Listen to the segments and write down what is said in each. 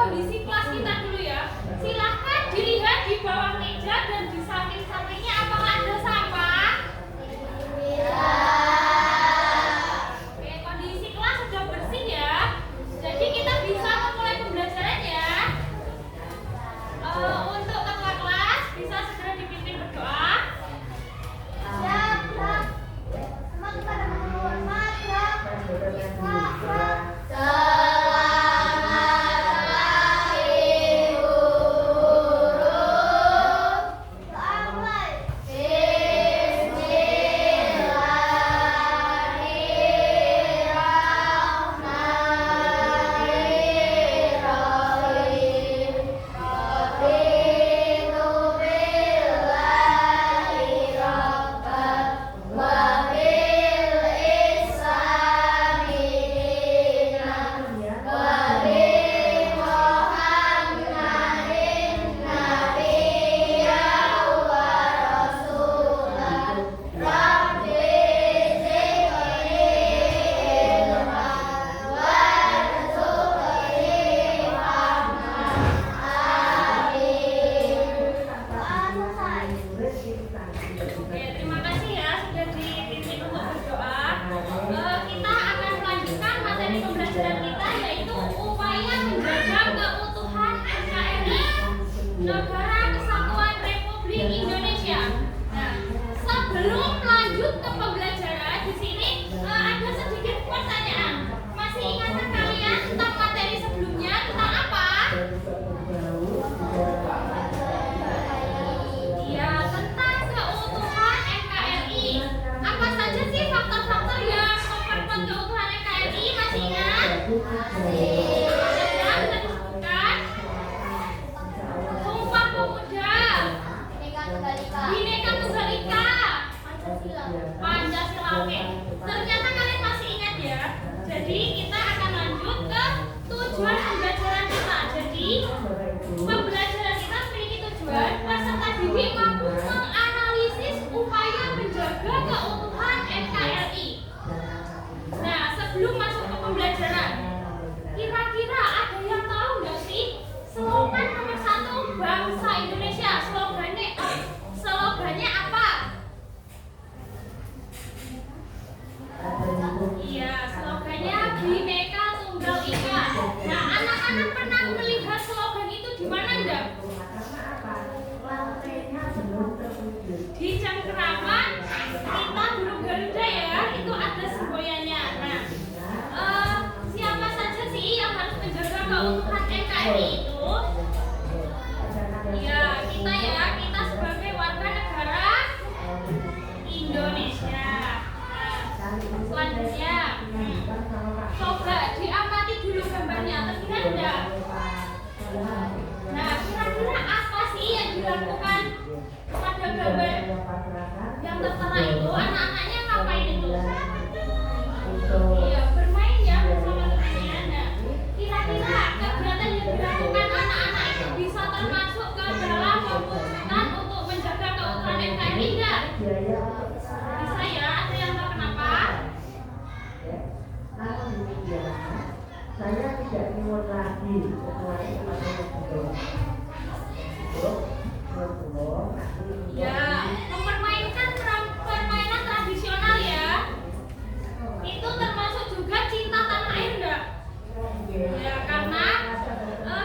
kondisi kelas kita dulu ya. Silahkan dilihat di bawah meja dan di samping-sampingnya apakah ada sampah? Oke, kondisi kelas sudah bersih ya. Jadi kita bisa memulai pembelajaran ya. Untuk ketua kelas bisa segera dipimpin berdoa. Negara Kesatuan Republik Indonesia. Nah, sebelum lanjut ke pembelajaran di sini ada sedikit pertanyaan. Masih ingatkah kalian tentang materi sebelumnya tentang apa? Ya, tentang keutuhan NKRI. Apa saja sih faktor-faktor yang memperkuat keutuhan NKRI? Masih ingat? Bhinneka Tunggal Ika, Pancasila. Oke, ternyata kalian masih ingat ya. Jadi kita akan lanjut ke tujuan pembelajaran kita. Jadi pembelajaran kita memiliki tujuan peserta didik mampu menganalisis upaya menjaga keutuhan NKRI. Nah, sebelum masuk ke pembelajaran, kira-kira ada yang tahu nggak sih slogan nomor 1 bangsa Indonesia? Slogannya apa? Iya, slogannya Bhinneka Tunggal Ika. Nah, anak-anak pernah melihat slogan itu di mana enggak? Di cengkeraman kita burung Garuda ya, itu ada semboyannya. Nah, siapa saja sih yang harus menjaga keutuhan NKRI itu? Ya, kita sebagai warga negara Indonesia. Selanjutnya, coba diamati dulu gambarnya, terlihat enggak? Nah, kira-kira apa sih yang dilakukan pada gambar yang tertera itu? Anak-anaknya ngapain itu? Iya, bermain ya bersama temannya. Nah, kira-kira kegiatan yang dilakukan anak-anak itu bisa termasuk ke dalam mewujudkan untuk menjaga keutuhan NKRI enggak? Bisa ya, ada yang tahu kenapa? Saya tidak ingin lagi sesuai ya, mempermainkan permainan tradisional ya. Itu termasuk juga cinta tanah air enggak? Ya, karena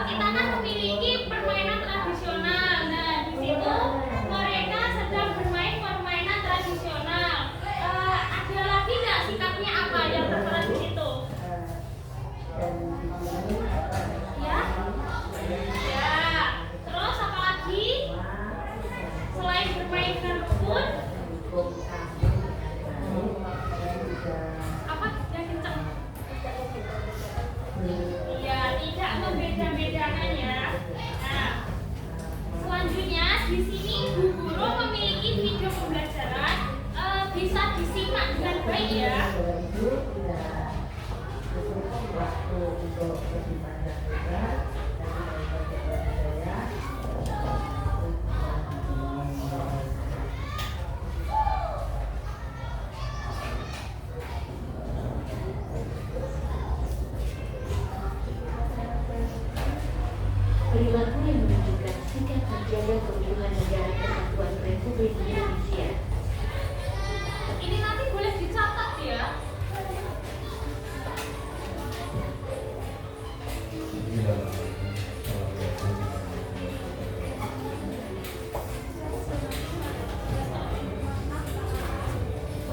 kita kan memiliki permainan tradisional. Nah, di situ mereka sedang bermain permainan tradisional. Ada lagi nggak sikapnya apa yang tertera di situ? Ya, ya. Terus apa lagi? Selain bermain dengan rumput, apa yang kenceng? Iya, tidak membeda-bedakan ya. Nah, selanjutnya di sini Bu Guru memiliki video pembelajaran, bisa disimak dengan baik ya. perilaku yang menunjukkan sikap menjaga keutuhan negara kesatuan Republik Indonesia. Ini nanti boleh dicatat ya.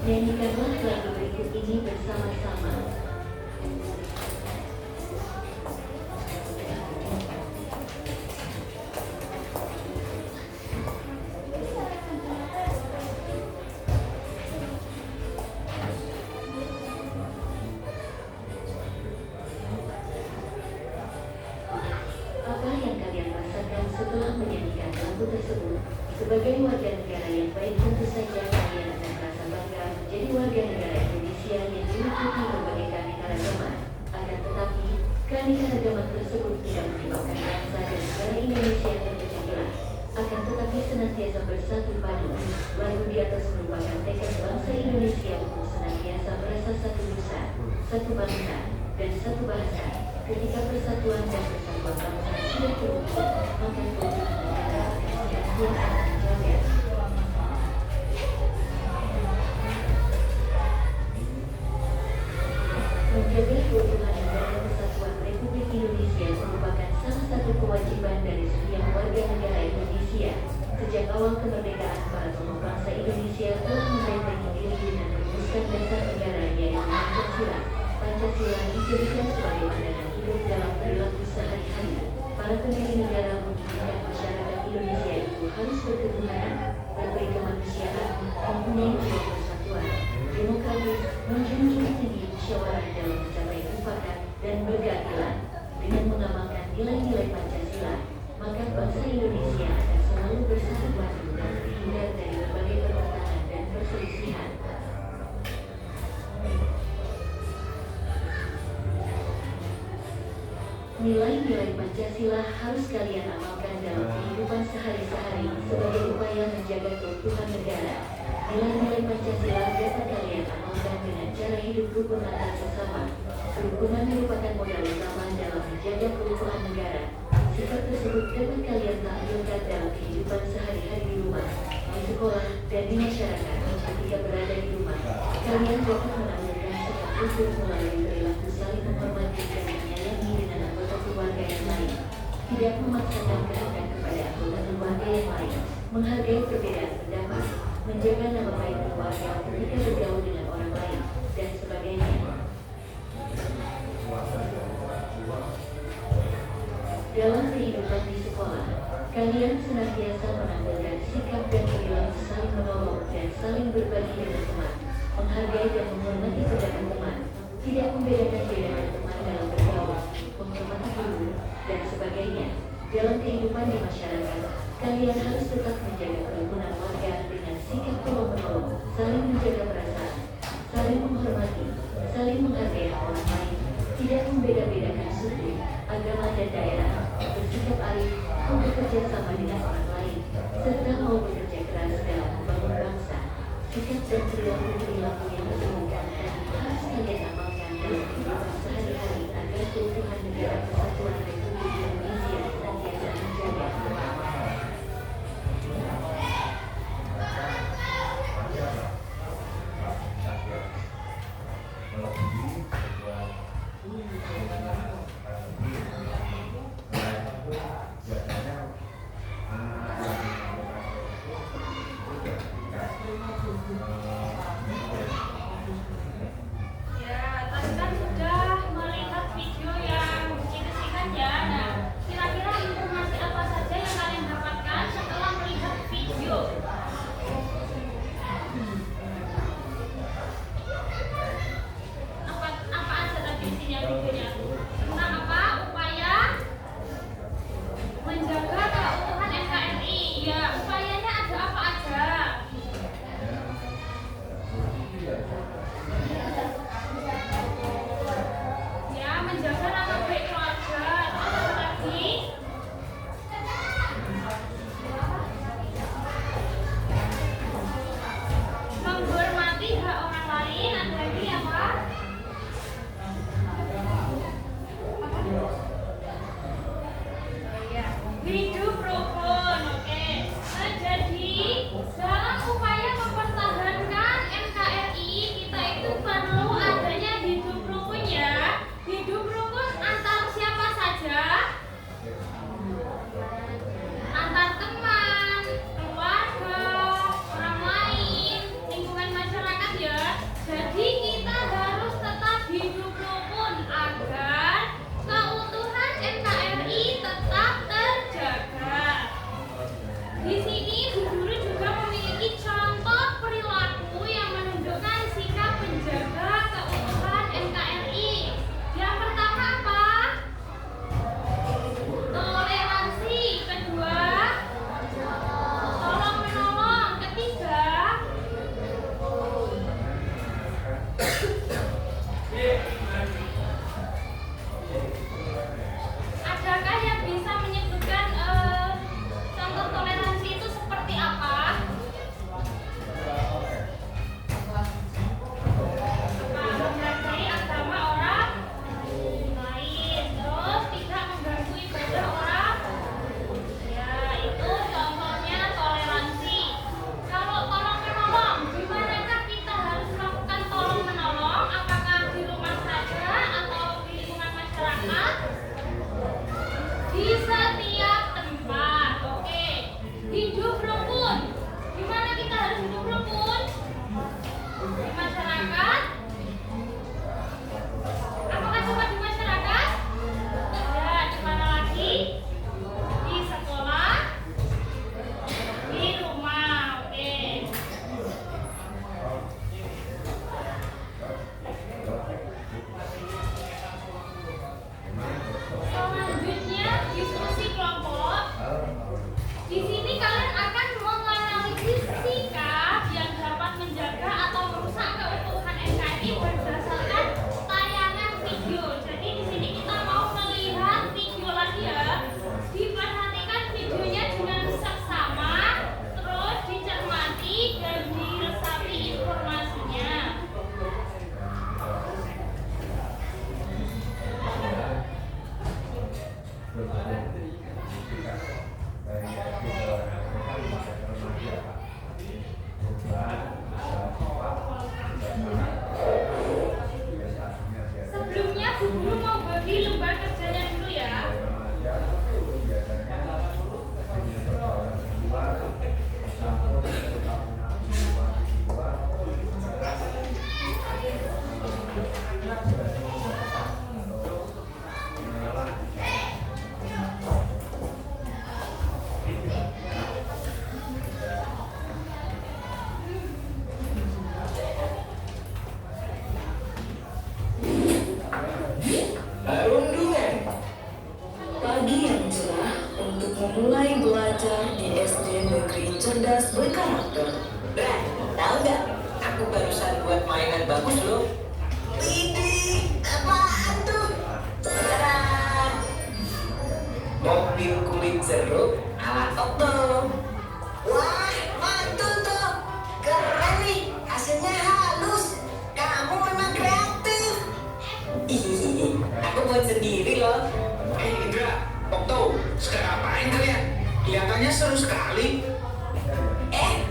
Nyanyikanlah lagu berikut ini bersama-sama. Apa yang kalian rasakan setelah menyanyikan lagu tersebut? Sebagai warga negara yang baik, tentu saja kalian akan merasa bangga menjadi warga negara Indonesia yang diliputi berbagai keanekaragaman. Akan tetapi, keanekaragaman tersebut tidak menyebabkan bangsa dan negara Indonesia terpecah belah. Akan tetapi senantiasa bersatu padu. Lagu di atas merupakan tekad bangsa Indonesia untuk senantiasa merasa satu nusa, satu bangsa, dan satu bahasa. Ketika persatuan dan persatuan bangsa sudah terukur, maka keutuhan negara akan senantiasa terjaga. Menjaga keutuhan negara kesatuan Republik Indonesia merupakan salah satu kewajiban dari setiap warga negara Indonesia. Sejak awal kemerdekaan, para tokoh bangsa Indonesia telah membentengi diri dengan merumuskan dasar negara yaitu Pancasila. Pancasila dijadikan sebagai pandangan hidup dalam perilaku sehari-hari. Para pendiri negara menginginkan masyarakat Indonesia itu harus berketuhanan, berberi kemanusiaan, mempunyai jiwa persatuan, demokratis, menjunjung tinggi musyawarah dalam mencapai mufakat dan berkeadilan. Dengan mengamalkan nilai-nilai Pancasila, maka bangsa Indonesia akan selalu bersatu padu dan terhindar dari berbagai pertentangan dan perselisihan. Nilai-nilai Pancasila harus kalian amalkan dalam kehidupan sehari-hari sebagai upaya menjaga keutuhan negara. Nilai-nilai Pancasila dapat kalian amalkan dengan cara hidup rukun antar sesama. Kerukunan merupakan modal utama dalam menjaga keutuhan negara. Sifat tersebut dapat kalian tampilkan dalam kehidupan sehari-hari di rumah, di sekolah, dan di masyarakat. Ketika berada di rumah, kalian dapat menampilkan sifat utuh melalui perilaku saling menghormati dan menyayangi dengan anggota keluarga yang lain. Tidak memaksakan kehendak kepada anggota keluarga yang lain, menghargai perbedaan pendapat, menjaga nama baik keluarga ketika bergaul dengan orang lain, dan sebagainya. Dalam kehidupan di sekolah, kalian senantiasa menampilkan sikap dan perilaku saling menolong dan saling berbagi dengan teman, menghargai dan menghormati pendapat teman, tidak membedakan-bedakan teman dalam bergaul, menghormati guru, dan sebagainya. Dalam kehidupan di masyarakat, kalian harus tetap menjaga kerukunan warga dengan sikap tolong-menolong, saling menjaga perasaan, saling menghormati, saling menghargai orang lain, tidak membeda-bedakan suku, agama dan daerah, bersikap arif, mau bekerja sama dengan orang lain, serta mau bekerja keras dalam membangun bangsa. Sikap dan perilaku yang disebutkan tadi harus kalian amalkan dalam kehidupan sehari-hari agar keutuhan negara kesatuan Republik Indonesia senantiasa terjaga. di setiap tempat. Oke, hidup rukun. Gimana kita harus hidup rukun? Di masyarakat. Apakah cuma di masyarakat? Ya, di mana lagi? Di sekolah, di rumah. Oke. Selanjutnya diskusi kelompok. Di sini kalian akan menganalisis sikap yang dapat menjaga atau merusak keutuhan NKRI berdasarkan tayangan video. Jadi di sini kita mau melihat video lagi ya. Diperhatikan videonya dengan seksama, terus dicermati dan diresapi informasinya. Sebelumnya Bu Guru mau bagi lembar kerjanya dulu ya. Rundungan. Pagi yang cerah untuk memulai belajar di SD Negeri Cerdas Berkarakter. Bra, tahu nggak? Aku barusan buat mainan bagus loh. Widih, apaan tuh? Tadaan! Mobil kulit jeruk ala Okto. Wah, mantul tuh. Keren nih, hasilnya halus. Kamu memang kreatif. Ih, aku buat sendiri loh. Indra, Okto, sekarang apain kalian? Kelihatannya seru sekali.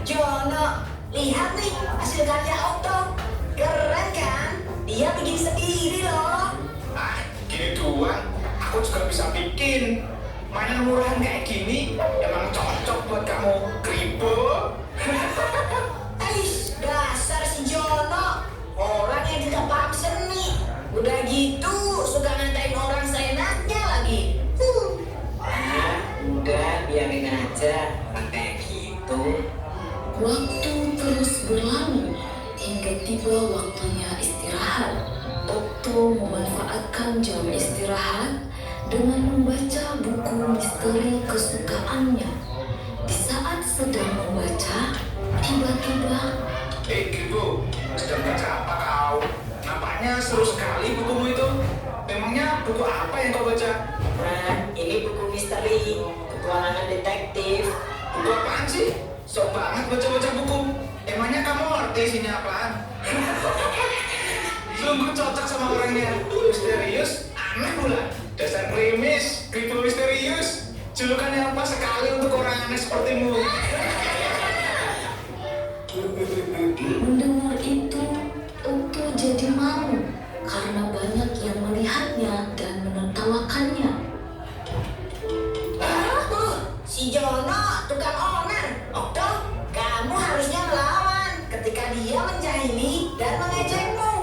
Jono, lihat nih hasil karya Okto. Keren kan? Dia bikin sendiri loh. Ah, gini doang. Aku juga bisa bikin. Mainan murahan kayak gini emang cocok buat kamu. Kribo. Aish, dasar si Jono. Orang yang tidak paham seni. Udah gitu, suka ngatain orang seenaknya lagi. Udah, biarin aja. Orang kayak gitu. Waktu terus berlalu hingga tiba waktunya istirahat. Okto memanfaatkan jam istirahat dengan membaca buku misteri kesukaannya. Di saat sedang membaca, tiba-tiba Kribo, sedang baca apa kau? Nampaknya seru sekali bukumu itu. Memangnya buku apa yang kau baca? Nah, ini buku misteri, petualangan detektif. Buku apaan sih? Sok banget baca-baca buku. Emangnya kamu ngerti isinya apaan? Sungguh cocok sama orangnya. Misterius, aneh pula. Dasar krimis, Kribo misterius. Julukan yang pas sekali untuk orang aneh sepertimu. mendengar itu, Okto jadi malu karena banyak yang melihatnya dan menertawakannya. Si Jono, tukang onar. Okto, kamu harusnya melawan ketika dia menjahili dan mengejekmu.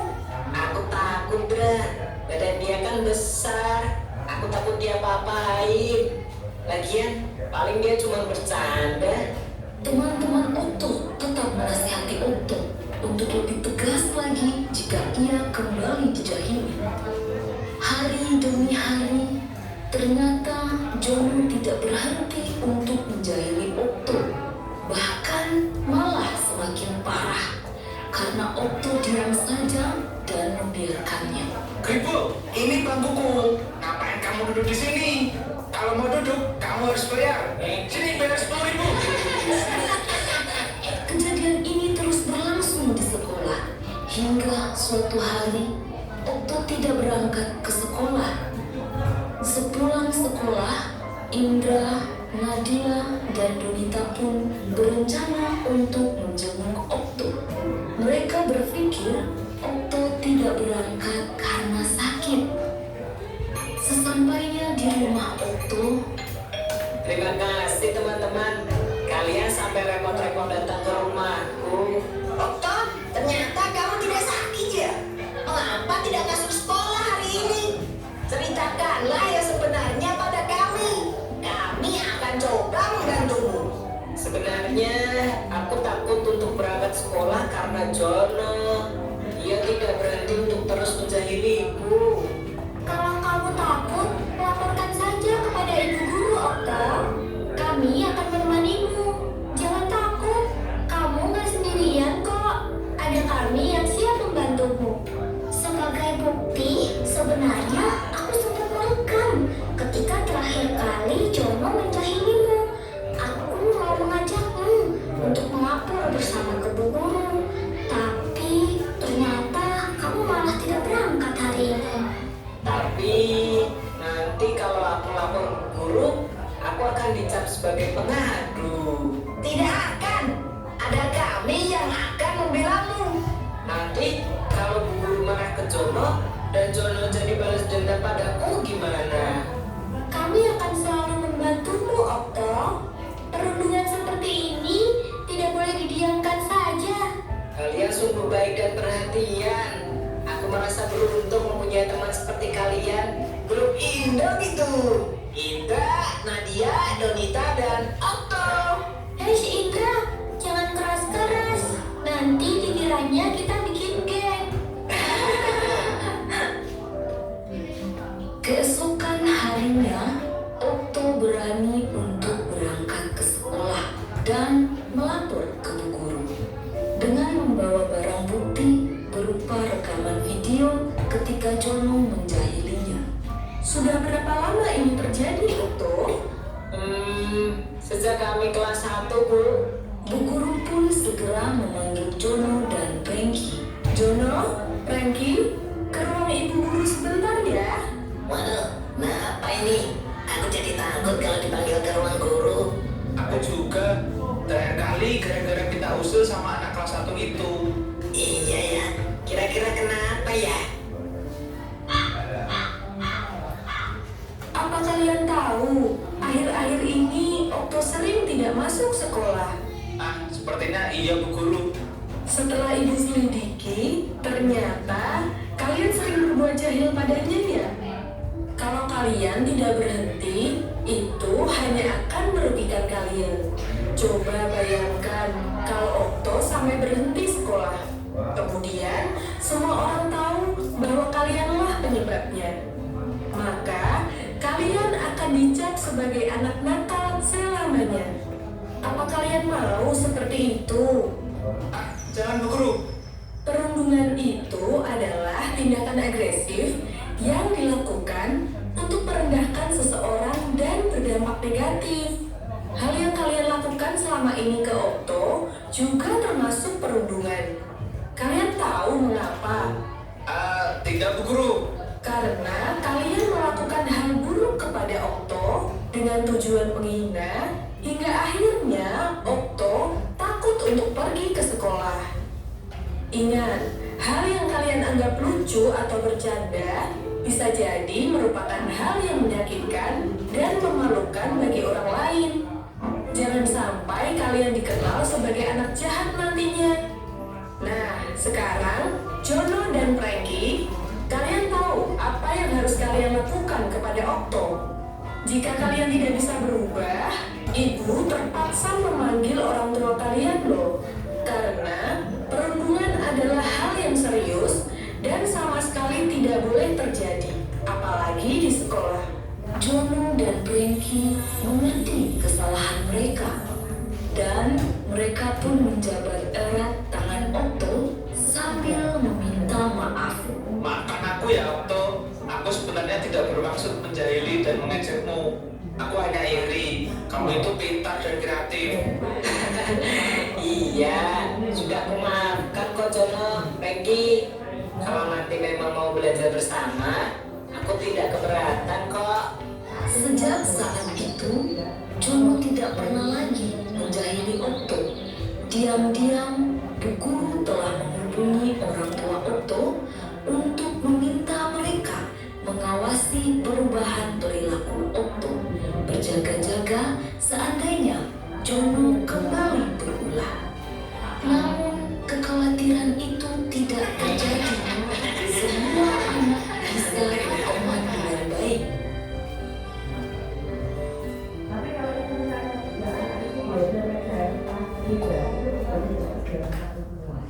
Aku takut, Bra. Badan dia kan besar. Aku takut dia apa-apain. Lagian, paling dia cuma bercanda. Teman-teman Okto tetap menasihati Okto untuk lebih tegas lagi jika ia kembali dijahili. Hari demi hari, ternyata Jono tidak berhenti untuk menjahili Okto. Bahkan malah semakin parah karena Okto diam saja dan membiarkannya. Kribo, ini bangkuku. Ngapain kamu duduk di sini? Kalau mau duduk, kamu harus bayar. Sini bayar 10.000. Kejadian ini terus berlangsung di sekolah hingga suatu hari Okto tidak berangkat ke sekolah. Sepulang sekolah, Indra, Nadia, dan Donita pun berencana untuk menjenguk Okto. Mereka berpikir Okto tidak berangkat karena sakit. Sesampainya di rumah Okto. Terima kasih teman-teman. Kalian sampai repot-repot datang ke rumahku. Okto, ternyata kamu tidak sakit ya? Mengapa tidak masuk sekolah hari ini? Ceritakanlah yang sebenarnya pada kami. Kami akan coba membantumu. Sebenarnya aku takut untuk berangkat sekolah karena Jono. Dia tidak berhenti untuk terus menjahiliku. Kalau kamu takut, laporkan saja kepada ibu guru, Okto. Kami akan menemanimu. Jangan takut, kamu nggak sendirian kok. Ada kami yang siap membantumu. Sebagai bukti, sebenarnya aku sempat merekam ketika terakhir kali Jono menjahilimu. Aku mau mengajakmu untuk melapor bersama ke bu guru. Tapi ternyata kamu malah tidak berangkat hari ini. Tapi nanti kalau aku lapor ke guru, aku akan dicap sebagai pengadu. Tidak akan. Ada kami yang akan membelamu. Nanti kalau bu guru marah ke Jono dan Jono jadi balas dendam padaku gimana? Kami akan selalu membantumu, Okto. Perundungan seperti ini tidak boleh didiamkan saja. Kalian sungguh baik dan perhatian. Aku merasa beruntung mempunyai teman seperti kalian. Grup Indo gitu. Indra, Nadia, Donita, dan Okto. Hei si Indra, jangan keras-keras. Nanti dikiranya kita bikin geng. Keesokan harinya, Okto berani untuk berangkat ke sekolah dan melapor ke bu guru dengan membawa barang bukti berupa rekaman video ketika Jono menjahilinya. Sudah berapa lama ini terjadi, Okto? Sejak kami kelas 1, Bu. Bu guru pun segera memanggil Jono dan Frankie. Jono, Frankie, ke ruang ibu guru sebentar ya. Waduh, nah apa ini? Aku jadi takut kalau dipanggil ke ruang guru. Aku juga. Terakhir kali gara-gara kita usul sama anak kelas 1 itu. Iya ya, kira-kira kenapa ya? Apa kalian tahu, akhir-akhir ini Okto sering tidak masuk sekolah. Sepertinya iya Bu Guru. Setelah ibu selidiki, ternyata kalian sering berbuat jahil padanya ya. Kalau kalian tidak berhenti, itu hanya akan merugikan kalian. Coba bayangkan kalau Okto sampai berhenti sekolah. Kemudian semua orang tahu bahwa kalianlah penyebabnya. Maka kalian akan dicap sebagai anak nakal selamanya. Apa kalian mau seperti itu? Jangan Bu Guru. Perundungan itu adalah tindakan agresif yang dilakukan untuk merendahkan seseorang dan berdampak negatif. Hal yang kalian lakukan selama ini ke Okto juga termasuk perundungan. Kalian tahu mengapa? Tidak Bu Guru. Karena kalian melakukan hal buruk kepada Okto dengan tujuan menghina, hingga akhirnya Okto takut untuk pergi ke sekolah. Ingat, hal yang kalian anggap lucu atau bercanda bisa jadi merupakan hal yang menyakitkan dan memalukan bagi orang lain. Jangan sampai kalian dikenal sebagai anak jahat nantinya. Nah, sekarang Jono dan Frankie, kalian tahu apa yang harus kalian lakukan kepada Okto. Jika kalian tidak bisa berubah, ibu terpaksa memanggil orang tua kalian loh. Karena perundungan adalah hal yang serius dan sama sekali tidak boleh terjadi, apalagi di sekolah. Jono dan Frankie mengerti kesalahan mereka, dan mereka pun menjabat erat tangan Okto sambil meminta maaf. Maafkan aku ya Okto. Aku sebenarnya tidak bermaksud menjahili dan mengejekmu. Aku hanya iri. Kamu itu pintar dan kreatif. Iya, sudah aku maafkan kok Jono, Frankie. Kalau nanti memang mau belajar bersama, aku tidak keberatan kok. Sejak saat itu, Jono tidak pernah lagi menjahili Okto. Diam-diam, Bu Guru telah menghubungi orang tua Okto untuk meminta mereka mengawasi perubahan perilaku Okto, berjaga-jaga seandainya Jono kembali berulah. Namun kekhawatiran itu tidak terjadi. Semua anak bisa berteman dengan baik. Tapi kalau itu misalnya tidak ada itu biasanya saya tidak itu seperti satu semua.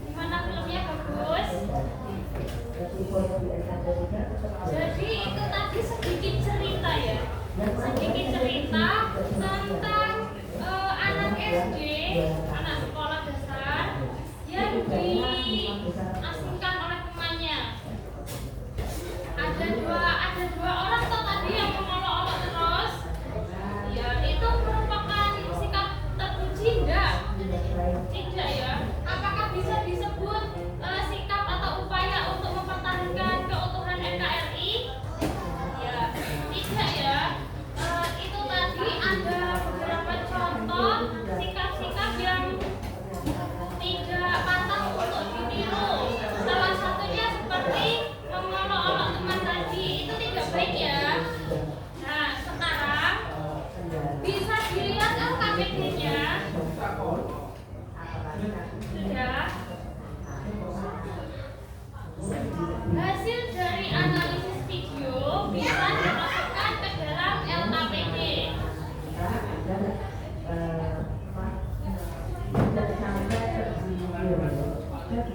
Gimana filmnya, bagus? Jadi itu tadi sedikit cerita ya, sedikit cerita tentang anak SD, anak sekolah dasar yang diasingkan oleh temannya. Ada dua orang tuh tadi yang mengolok-olok terus. Ya itu merupakan sikap terpuji enggak? Tidak ya. Apakah bisa disebut sikap atau upaya untuk mempertahankan keutuhan NKRI? Ya, tidak ya. Itu tadi ada beberapa contoh sikap-sikap yang tidak patut untuk ditiru. Salah satunya seperti mengolok-olok teman tadi, itu tidak baik ya. Nah, sekarang bisa dilihat LKPD-nya. Sudah. Hasil dari analisis video bisa dimasukkan ke dalam LKPD.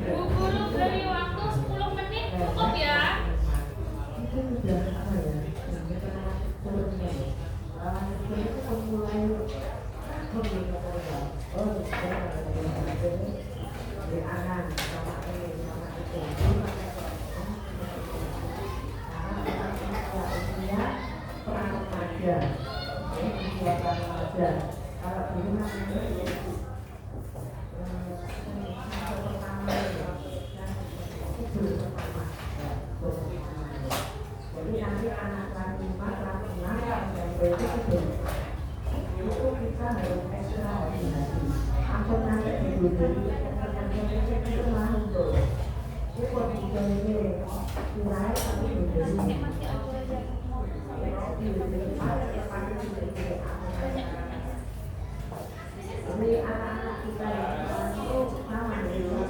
Bu Guru beri waktu 10 menit cukup ya. Itu sudah apa ya? Terusnya. Itu pemulai di anak sama ini sama itu. Karena peran remaja, usia peran remaja. Kalau dulu namanya pertama itu belum pertama. Jadi nanti anak kelas 5, kelas 6 dan itu kita harus ekstraordinari. Aku nanti dulu itu langsung. Itu kondisi ini wilayah tapi menjadi ini anak-anak kita itu sama dengan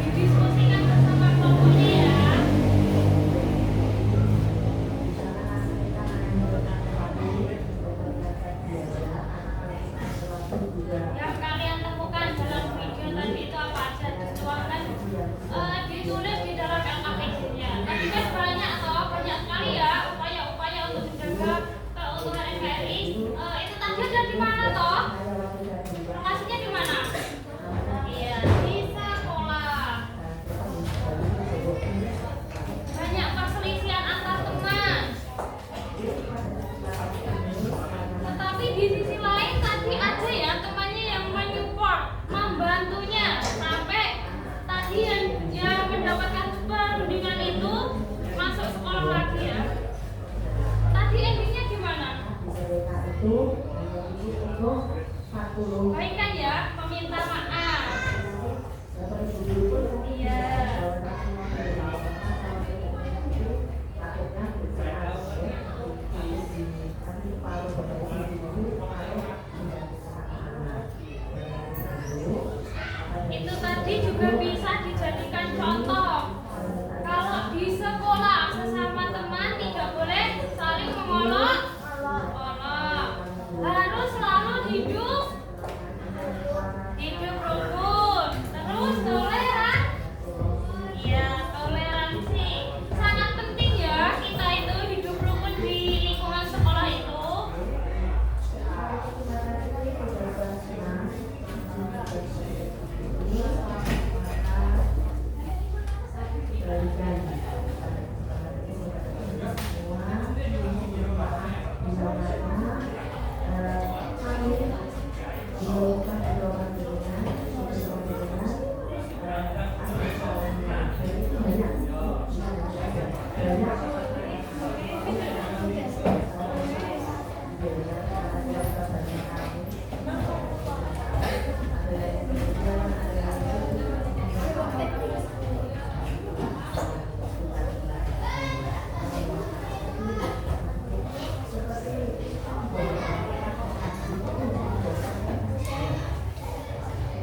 Didiskusikan bersama kelompoknya ya. Yang kalian temukan dalam video tadi itu apa aja? Dituangkan, ditulis di dalam LKPD-nya. Tadi kan banyak sekali ya upaya-upaya untuk menjaga keutuhan NKRI. Itu tadi ada di mana toh? Lokasinya di mana? Iya, di sekolah. Banyak perselisihan antar teman. Tetapi di sisi lain tadi ada ya temannya yang menyupport, membantunya sampai tadi yang mendapatkan perundingan itu masuk sekolah lagi ya. Tadi endingnya gimana? Baik kan ya, meminta maaf. Iya.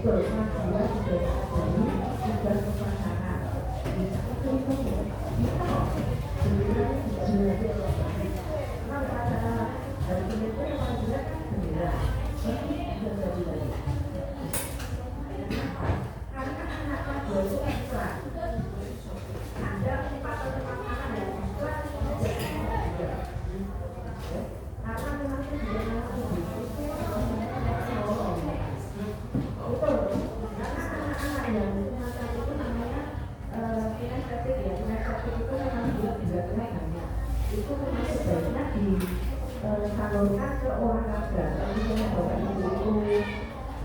betul Mas dia sudah dari tugas kepasangan bisa itu bisa sebenarnya tidak belajar memang pada hari ini itu yang paling berat 9 tapi bisa belajar karena anak-anak dua itu ekstra ada 4 atau 5 anak yang ekstra karena memang itu juga betul karena anak-anak yang semacam itu namanya kinestetik ya kinestetik itu memang juga banyak itu memang sebaiknya disalurkan ke olahraga kalau misalnya bapak ibu itu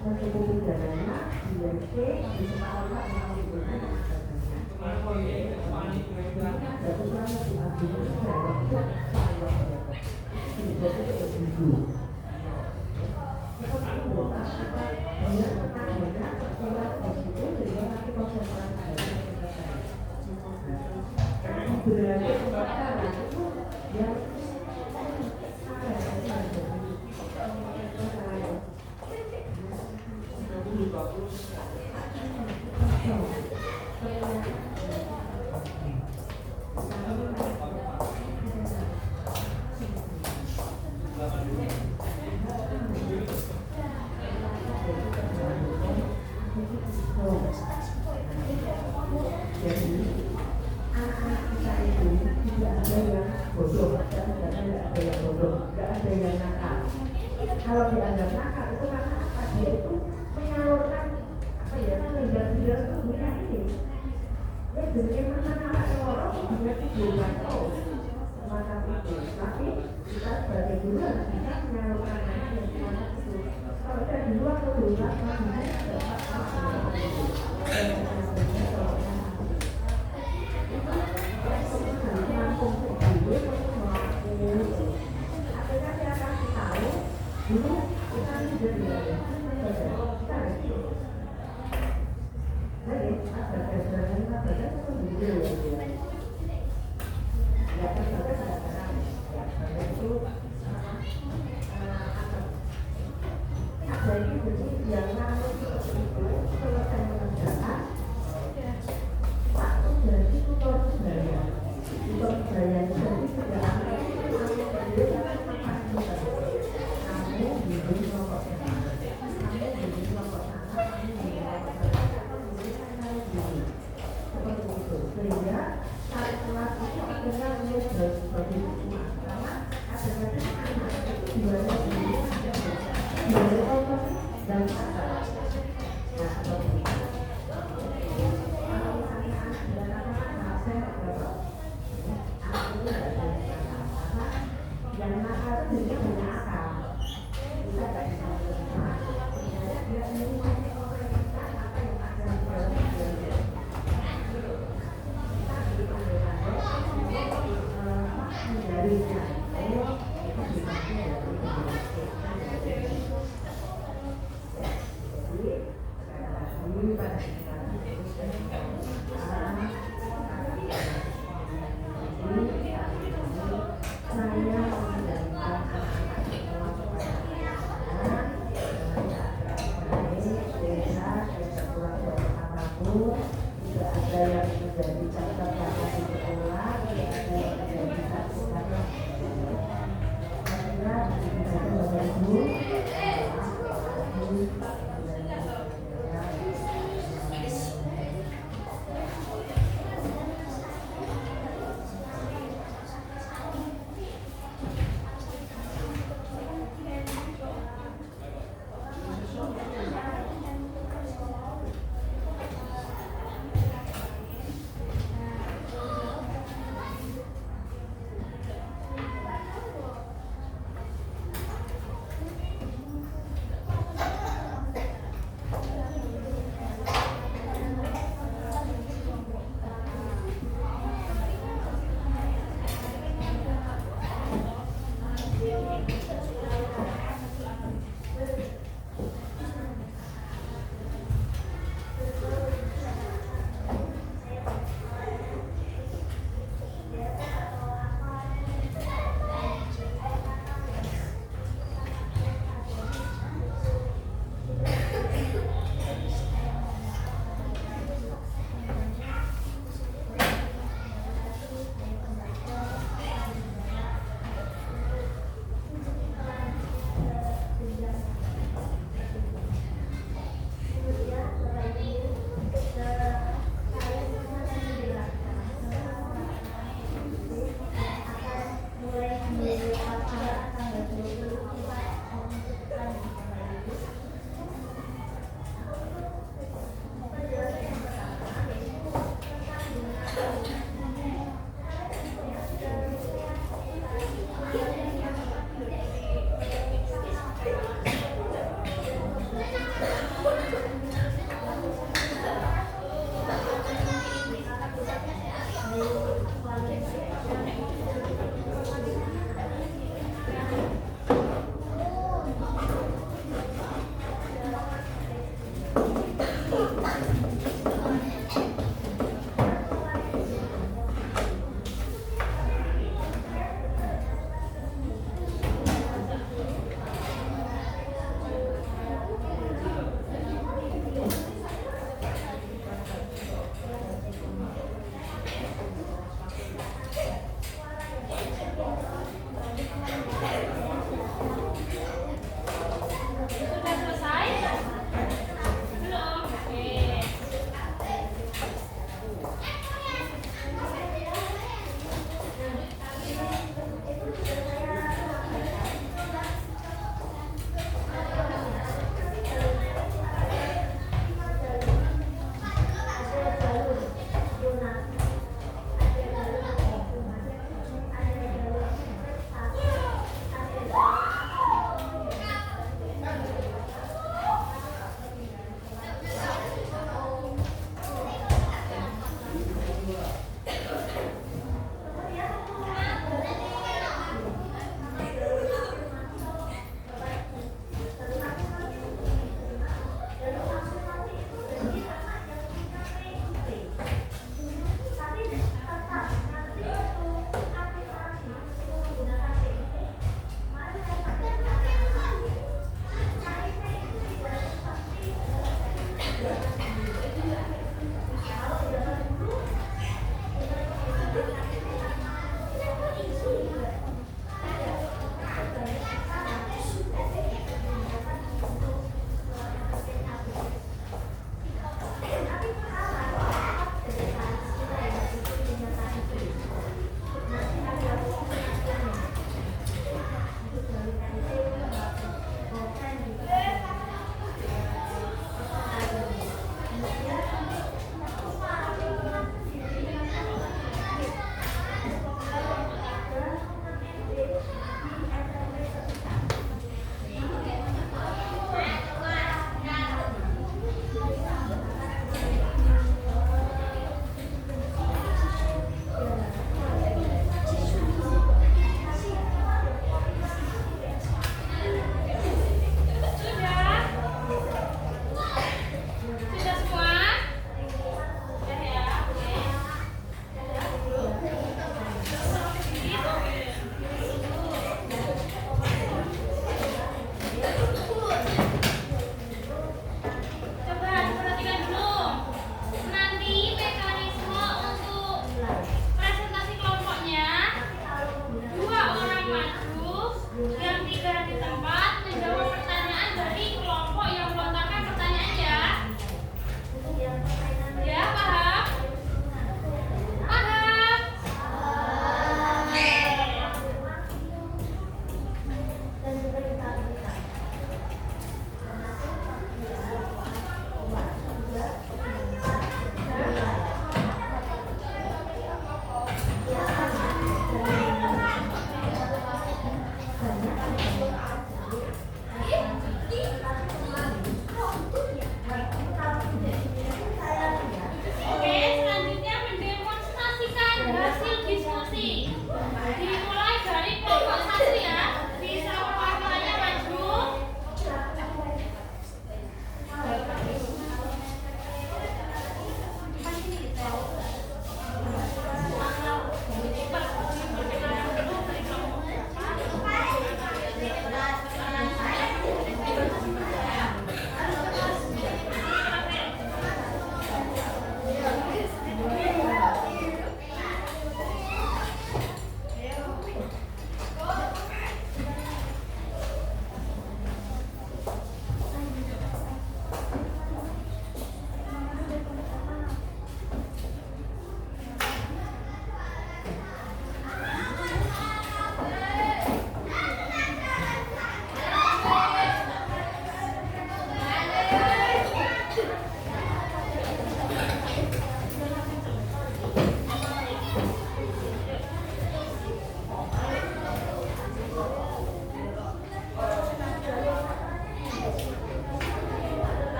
mencukupi dananya di WC di sekolah memang digunakan jadi selama diambil jadi anak-anak kita itu tidak ada yang bodoh dan tidak ada yang bodoh, tidak ada yang nakal. Kalau dianggap nakal itu karena apa? Dia itu menyalurkan apa ya, tidak punya ini. Ya jadi mana anak orang punya tidur atau semacam itu. Tapi kita sebagai guru harus bisa menyalurkan anak yang semacam itu. Kalau kita di luar atau di luar, maka saya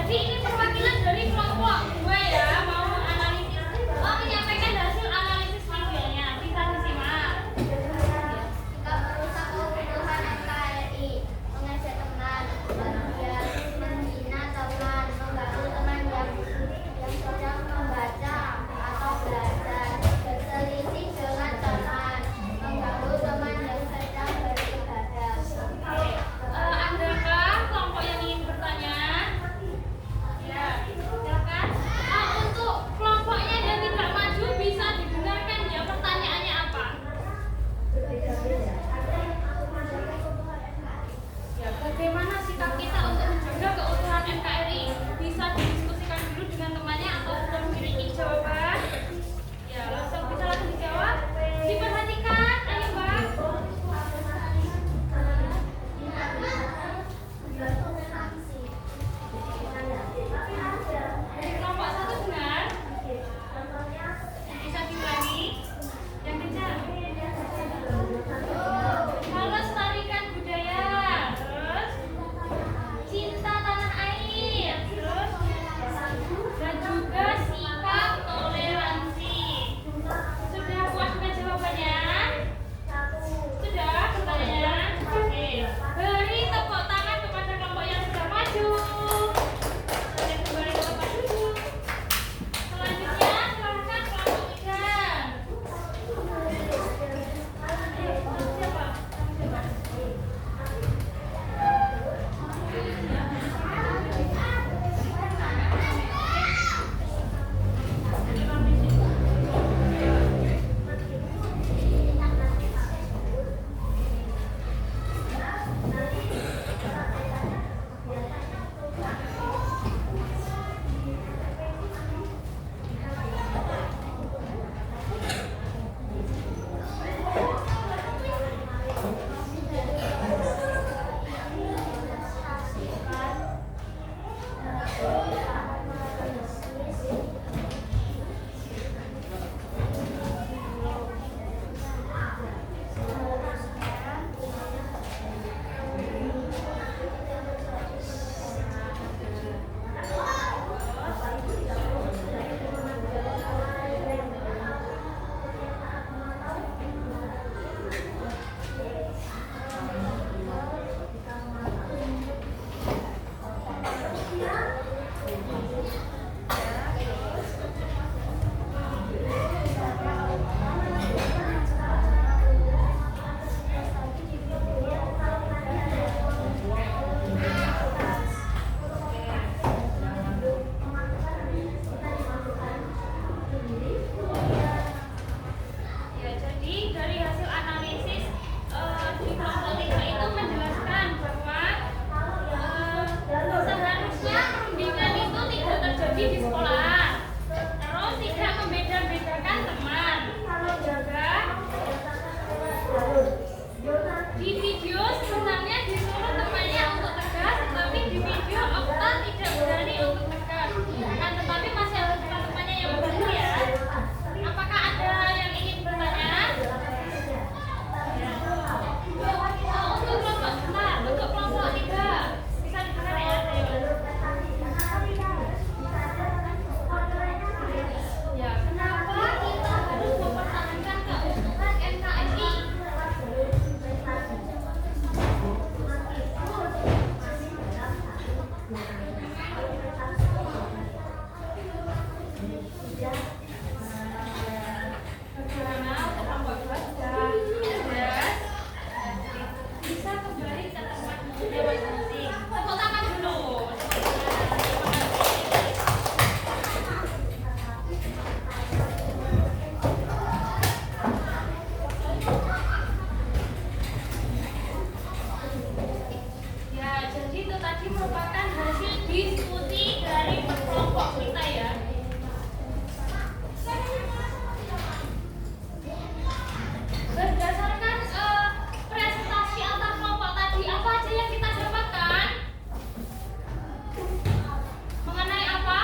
Jadi ini perwakilan dari kelompok 2 ya, mau menyampaikan hasil analisis videonya. Bisa disimak. Jika merusak keutuhan NKRI, mengejek teman, berbiar, menghina teman, mengganggu teman yang sedang membaca atau belajar, berselisih dengan teman, mengganggu teman yang sedang beribadah. Adakah kelompok yang ingin bertanya? Ya, silakan. Untuk kelompoknya yang tidak maju bisa didengarkan ya, pertanyaannya apa? Ya, bagaimana sikap kita untuk menjaga keutuhan NKRI? Bisa didiskusikan dulu dengan temannya atau sudah memiliki jawaban? Ya, langsung dijawab. Diperhatikan, ayo Mbak. Dari kelompok 1 benar? Bisa diulangi? Yang kencang. Melestarikan budaya, terus cinta tanah air, terus dan juga sikap toleransi. Sudah puas dengan jawabannya? Sudah pertanyaannya? Oke. Beri tepuk tangan kepada kelompok yang sudah maju. Dan kembali ke tempat duduk. Selanjutnya silahkan kelompok Ijan. Siapa? Ya, jadi dari hasil analisis di kelompok 3 itu menjelaskan bahwa seharusnya perundingan itu tidak terjadi di sekolah, terus tidak membeda-bedakan teman, juga di video sebenarnya disuruh temannya untuk tegas, tetapi di video Okta tidak berani untuk tegas. Akan tetapi masih harus teman-temannya yang berani ya. Apakah ada yang ingin bertanya? Ya. Untuk kelompok 3 bisa didengar ya. Ya, kenapa kita harus mempertahankan keutuhan NKRI? Karena untuk kelompok 2 sudah jelas. Bisa kembali ke tempat duduknya masing-masing. Tepuk tangan dulu. Ya, jadi itu tadi merupakan hasil diskusi dari kelompok kita ya. Berdasarkan presentasi antar kelompok tadi, apa aja yang kita dapatkan? Mengenai apa?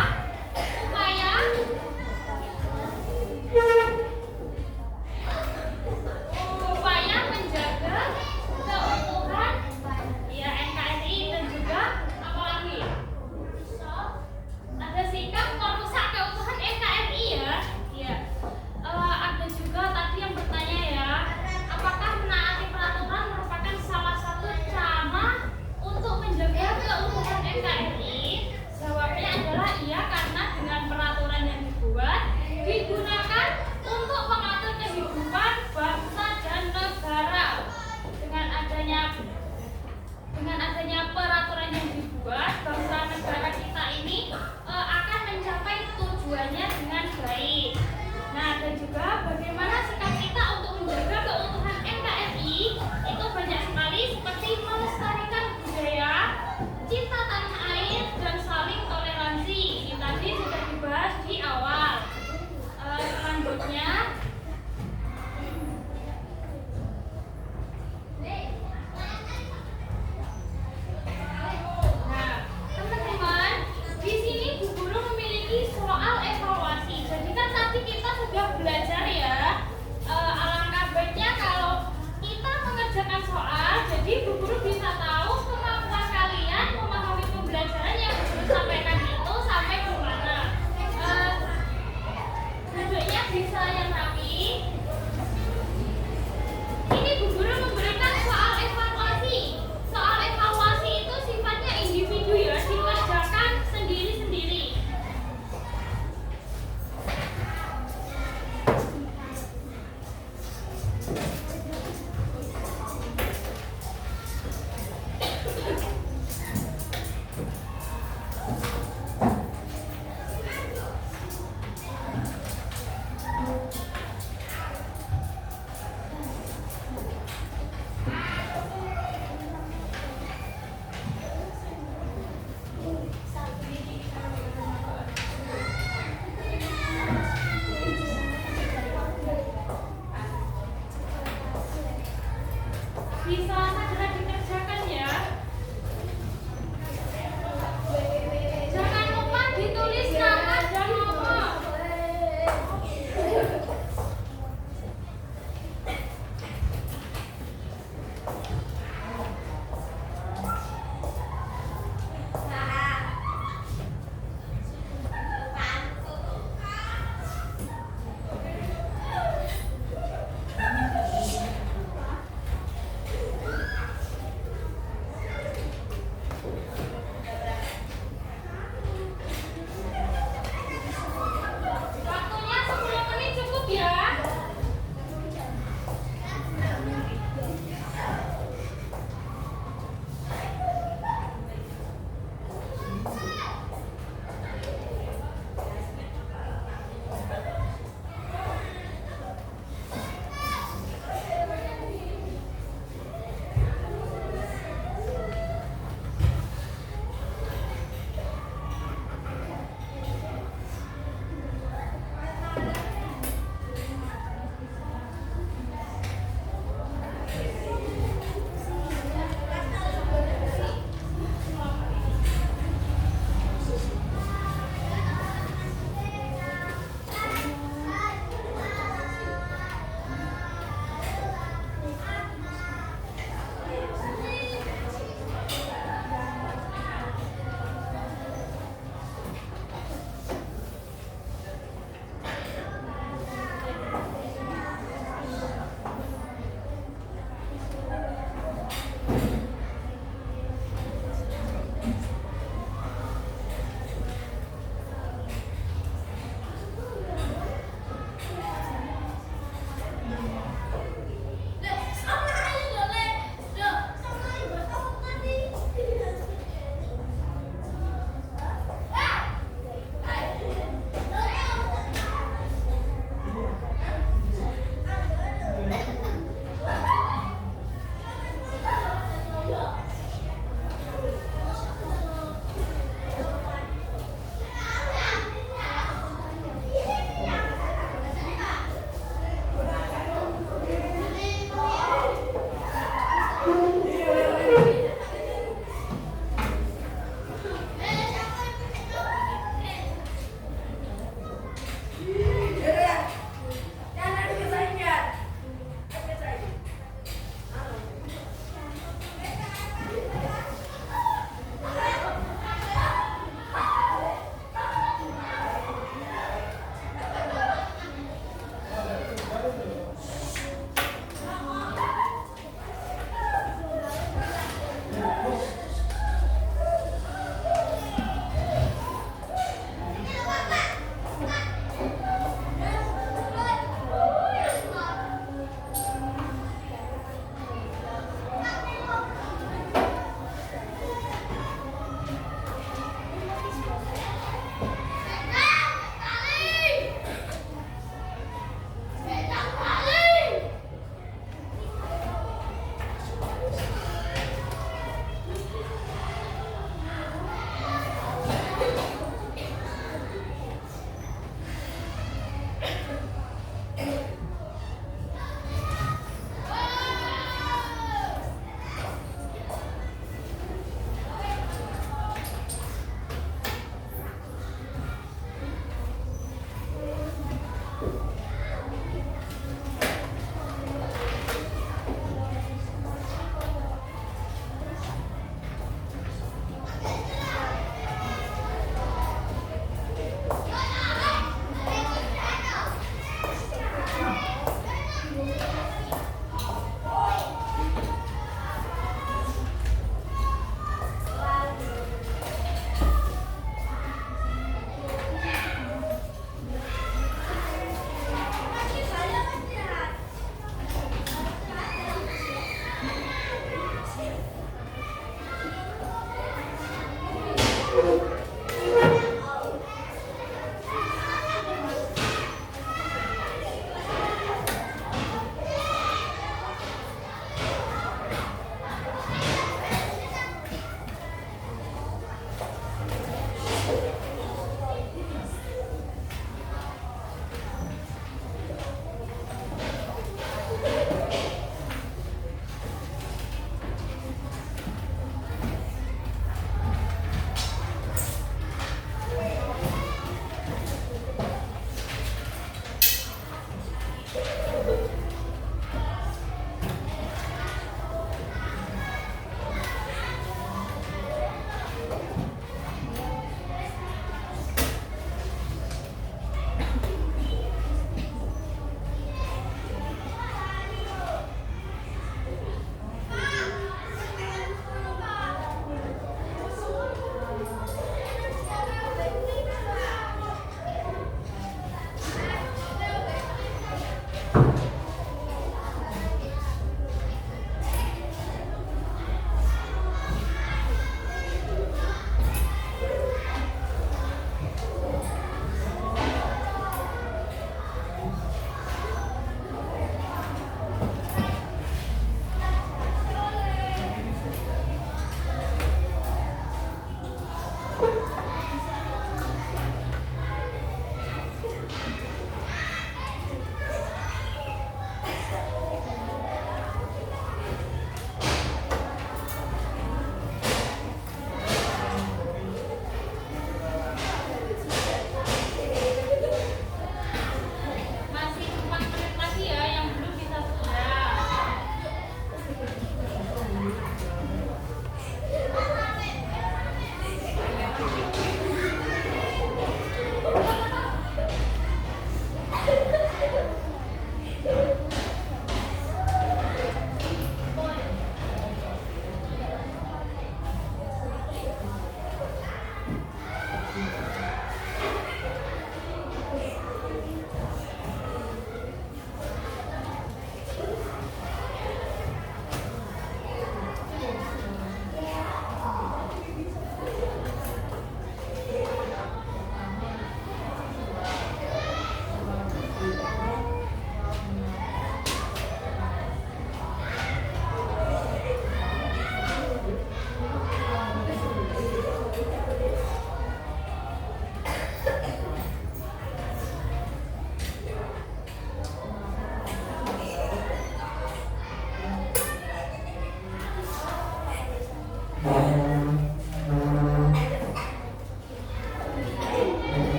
Upaya menjaga keutuhan ya NKRI dan juga apa lagi?